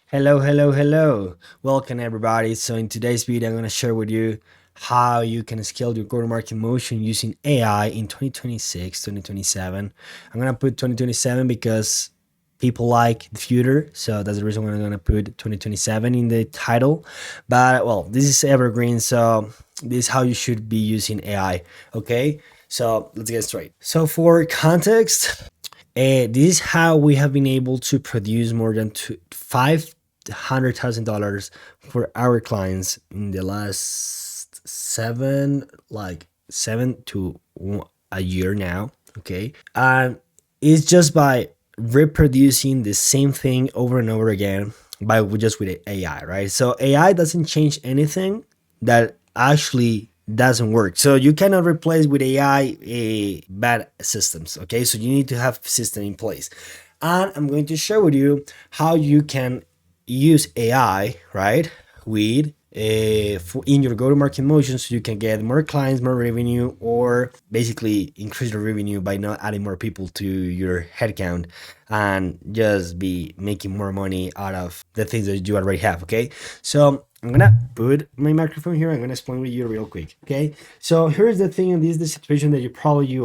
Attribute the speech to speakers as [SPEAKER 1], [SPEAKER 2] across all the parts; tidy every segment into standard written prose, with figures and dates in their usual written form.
[SPEAKER 1] Hello, hello, hello. Welcome everybody. So in today's video, I'm going to share with you how you can scale your go-to-market motion using AI in 2026, 2027. I'm going to put 2027 because people like the future. So that's the reason why I'm going to put 2027 in the title. But well, this is evergreen. So this is how you should be using AI. Okay. So let's get straight. So for context, this is how we have been able to produce more than $500,000 for our clients in the last seven to a year now. Okay, and it's just by reproducing the same thing over and over again by just with AI, right? So AI doesn't change anything that actually doesn't work. So you cannot replace with AI bad systems. Okay, so you need to have system in place, and I'm going to share with you how you can use AI, right, with in your go-to-market motion, so you can get more clients, more revenue, or basically increase the revenue by not adding more people to your headcount and just be making more money out of the things that you already have. Okay, so I'm gonna put my microphone here. I'm gonna explain with you real quick. Okay, so here's the thing, and this is the situation that you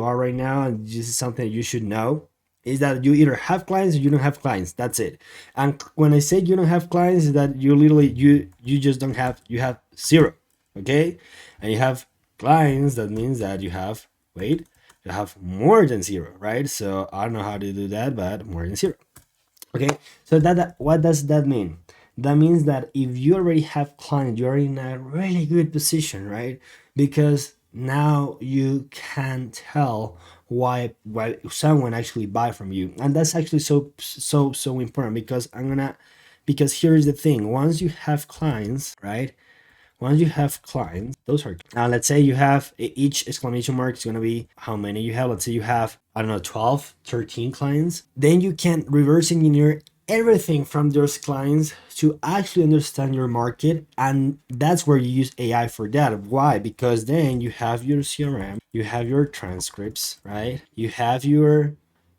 [SPEAKER 1] are right now, and this is something that you should know, is that you either have clients or you don't have clients. That's it. And when I say you don't have clients, is that you literally you just don't have, you have zero. Okay, and you have clients, that means that you have, wait, you have more than zero, right? So I don't know how to do that, but more than zero. Okay, so that what does that mean? That means that if you already have clients, you're in a really good position, right? Because now you can tell why someone actually buy from you, and that's actually so important, because because here's the thing: once you have clients, right? Once you have clients, those are let's say you have each exclamation mark is going to be how many you have. Let's say you have, I don't know, 12, 13 clients. Then you can reverse engineer everything from those clients to actually understand your market, and that's where you use AI for that. Why? Because then you have your CRM, you have your transcripts, right? You have your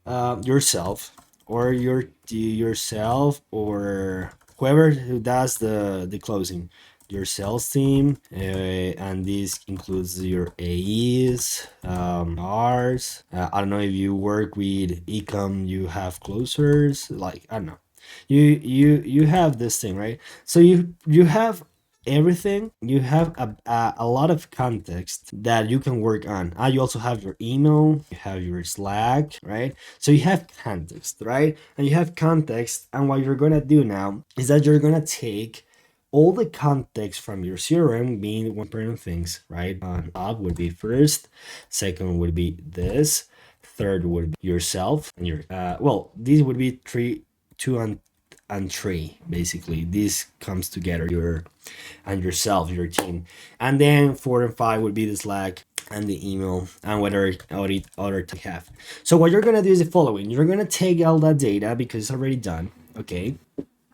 [SPEAKER 1] yourself, or yourself, or whoever who does the closing, your sales team, and this includes your AEs, Rs. I don't know if you work with ecom, you have closers, like I don't know. You have this thing, right? So you have everything. You have a lot of context that you can work on. You also have your email, you have your Slack, right? So you have context, right? And you have context, and what you're gonna do now is that you're gonna take all the context from your CRM, being one important things, right? Up would be first, second would be this, third would be yourself, and your well, these would be three, two, and three. Basically, this comes together, your and yourself, your team, and then 4 and 5 would be the Slack and the email and whatever other to have. So what you're gonna do is the following: you're gonna take all that data because it's already done, okay,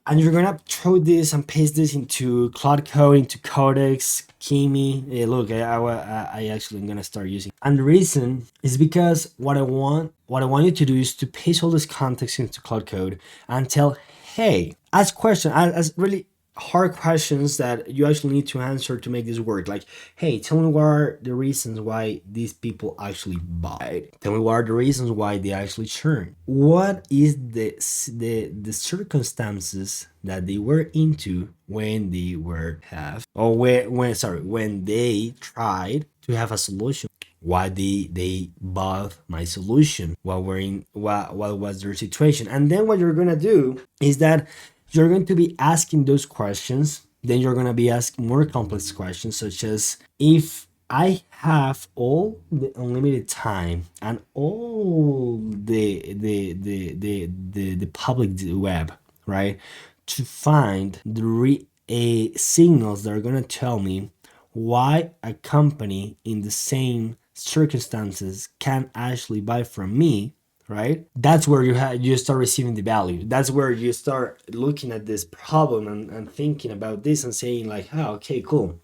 [SPEAKER 1] and you're gonna throw this and paste this into Cloud Code, into Codex, Kimi. Look, I actually am gonna start using. And the reason is because what I want you to do is to paste all this context into Cloud Code and tell, hey, ask questions, as really hard questions that you actually need to answer to make this work. Like, hey, tell me what are the reasons why these people actually buy. Tell me what are the reasons why they actually churn. What is the circumstances that they were into when they were have, or when they tried to have a solution, why they bought my solution, what was their situation. And then what you're gonna do is that you're going to be asking those questions. Then you're going to be asking more complex questions, such as, if I have all the unlimited time and all the public web, right, to find signals that are going to tell me why a company in the same circumstances can actually buy from me, right? That's where you start receiving the value. That's where you start looking at this problem and thinking about this and saying like, oh, okay, cool.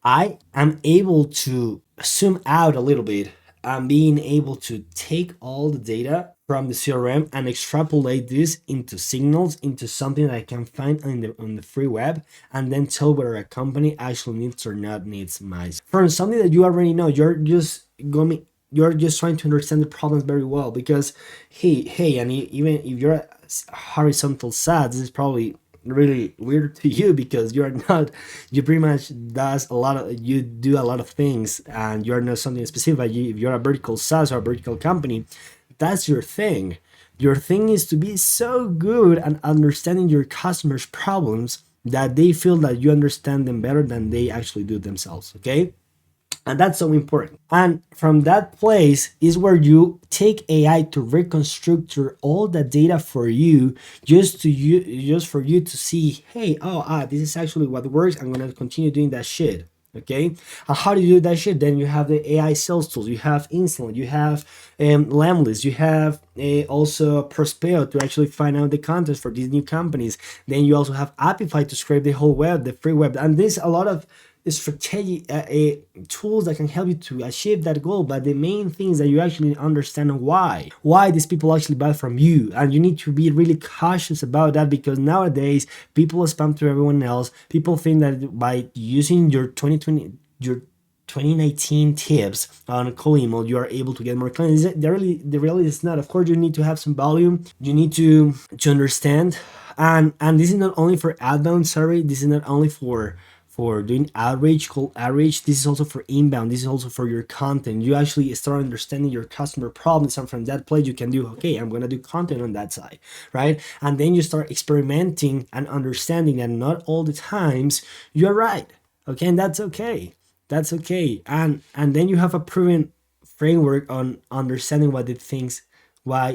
[SPEAKER 1] I am able to zoom out a little bit and being able to take all the data from the CRM and extrapolate this into signals, into something that I can find on the free web, and then tell whether a company actually needs or not needs my, from something that you already know. You're just trying to understand the problems very well, because hey, and even if you're a horizontal SaaS, this is probably really weird to you, because you're not, you pretty much does a lot of, you do a lot of things, and you're not something specific. But if you're a vertical SaaS or a vertical company, that's your thing. Your thing is to be so good at understanding your customers' problems that they feel that you understand them better than they actually do themselves. Okay, and that's so important. And from that place is where you take AI to reconstruct all the data for you, just for you to see, hey, this is actually what works. I'm gonna continue doing that shit. Okay, and how do you do that shit? Then you have the AI sales tools, you have Instant, you have Lamlist, you have also Prospeo to actually find out the content for these new companies. Then you also have Apify to scrape the whole web, the free web, and there's a lot of strategy tools that can help you to achieve that goal. But the main thing is that you actually understand why these people actually buy from you, and you need to be really cautious about that, because nowadays people spam to everyone else. People think that by using your 2019 tips on cold email, you are able to get more clients. The reality is not. Of course, you need to have some volume. You need to understand, and this is not only for outbound. Sorry, this is not only for doing outreach, cold outreach. This is also for inbound. This is also for your content. You actually start understanding your customer problems, and from that place you can do, okay, I'm gonna do content on that side, right? And then you start experimenting and understanding that not all the times you're right. Okay, and that's okay. That's okay. And then you have a proven framework on understanding why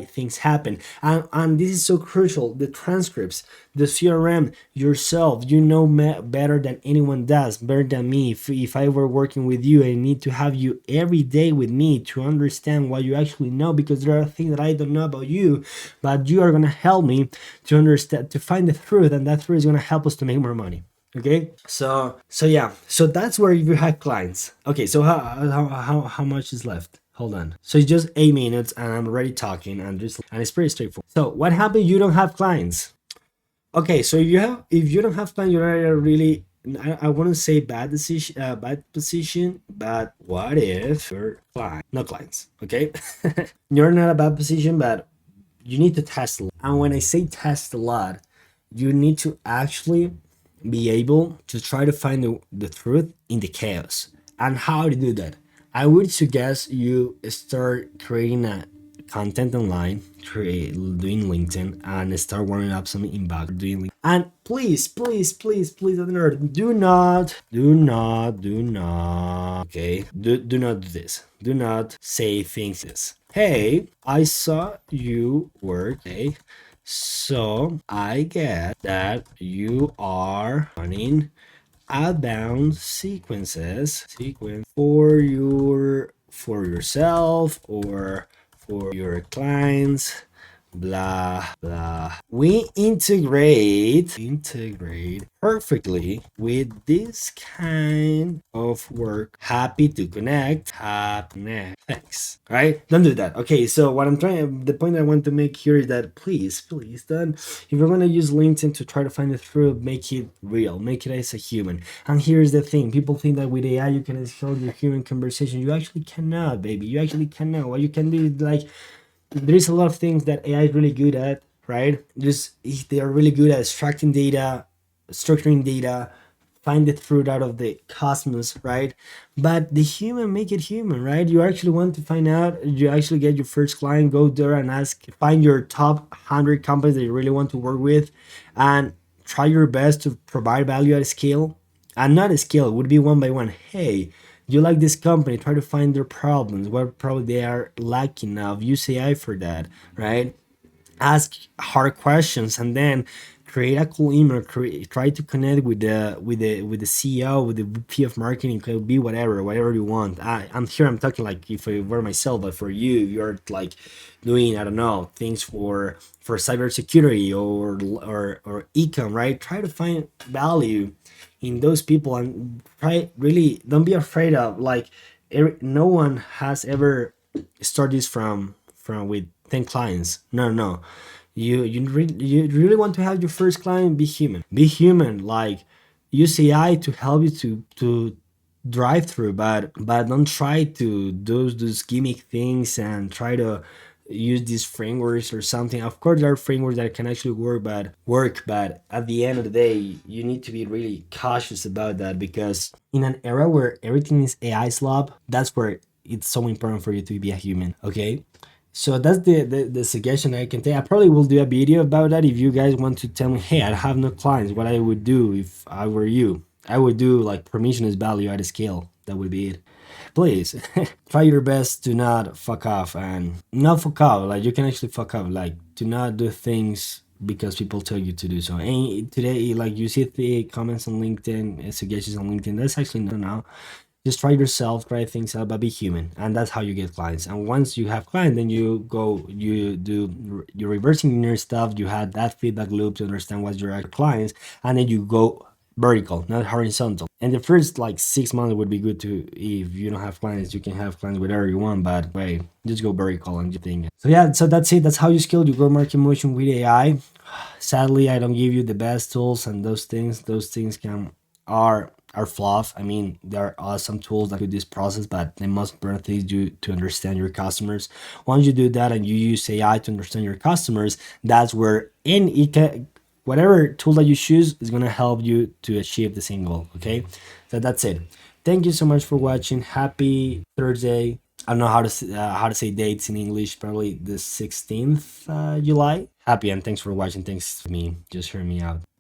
[SPEAKER 1] things happen. And this is so crucial. The transcripts, the CRM, yourself, you know better than anyone does, better than me. If I were working with you, I need to have you every day with me to understand what you actually know, because there are things that I don't know about you, but you are going to help me to understand, to find the truth, and that truth is going to help us to make more money. Okay, so yeah, so that's where you have clients. Okay, so how much is left? Hold on. So it's just 8 minutes and I'm already talking, and it's pretty straightforward. So what happens if you don't have clients? Okay, so if you don't have clients, you're in a really, I wouldn't say bad decision, bad position, but what if you're no clients? Okay, you're not a bad position, but you need to test a lot. And when I say test a lot, you need to actually be able to try to find the truth in the chaos. And how to do that? I would suggest you start creating a content online, doing LinkedIn, and start warming up some inbox doing LinkedIn. And please, do not, okay, do not do this. Do not say things this. Hey, I saw you work. Okay, so I get that you are running outbound sequence for yourself or for your clients, blah blah. We integrate perfectly with this kind of work. Happy to connect. Thanks. Right? Don't do that. Okay, so the point I want to make here is that please don't, if you're gonna use LinkedIn to try to find the truth, make it real, make it as a human. And here's the thing: people think that with AI you can hold your human conversation. You actually cannot, baby. You actually cannot. What you can do is, like, there's a lot of things that AI is really good at, right? They are really good at extracting data, structuring data, find the truth out of the cosmos, right? But the human make it human, right? You actually want to find out, you actually get your first client, go there and find your top 100 companies that you really want to work with, and try your best to provide value at scale. And not a scale, it would be one by one. Hey, you like this company, try to find their problems, what probably they are lacking of. Use AI for that, right? Ask hard questions, and then create a cool email. Try to connect with the CEO, with the VP of marketing. It could be whatever you want. I'm talking like if I were myself, but for you, you're like doing, I don't know, things for cybersecurity or ecom, right? Try to find value in those people, and try, really don't be afraid of, like, no one has ever started this from with 10 clients. No, no. You really want to have your first client, be human. Be human. Like, use AI to help you to drive through, but don't try to do those gimmick things and try to use these frameworks or something. Of course, there are frameworks that can actually work, but at the end of the day, you need to be really cautious about that, because in an era where everything is AI slop, that's where it's so important for you to be a human. Okay. So that's the suggestion I can take. I probably will do a video about that if you guys want to tell me, hey, I have no clients, what I would do if I were you. I would do like permissionless value at a scale. That would be it. Please try your best to not fuck off, and not fuck up. Like, you can actually fuck up. Like, do not do things because people tell you to do so. And today, like, you see the comments on LinkedIn, suggestions on LinkedIn. That's actually not now. Just try yourself, try things out, but be human, and that's how you get clients. And once you have clients, then you go, you do your reverse engineer stuff. You had that feedback loop to understand what's your actual clients, and then you go vertical, not horizontal. And the first like 6 months would be good to, if you don't have clients, you can have clients whatever you want, but wait, just go vertical and you think. So yeah, so that's it. That's how you scale your go-to-market motion with AI. Sadly, I don't give you the best tools, and those things. Those things can are fluff. I mean, there are some tools that do this process, but the most important thing is you to understand your customers. Once you do that and you use AI to understand your customers, that's where in it can, whatever tool that you choose is gonna help you to achieve the same goal. Okay, so that's it. Thank you so much for watching. Happy Thursday. I don't know how to say dates in English. Probably the 16th July. Happy, and thanks for watching. Thanks for me. Just hearing me out.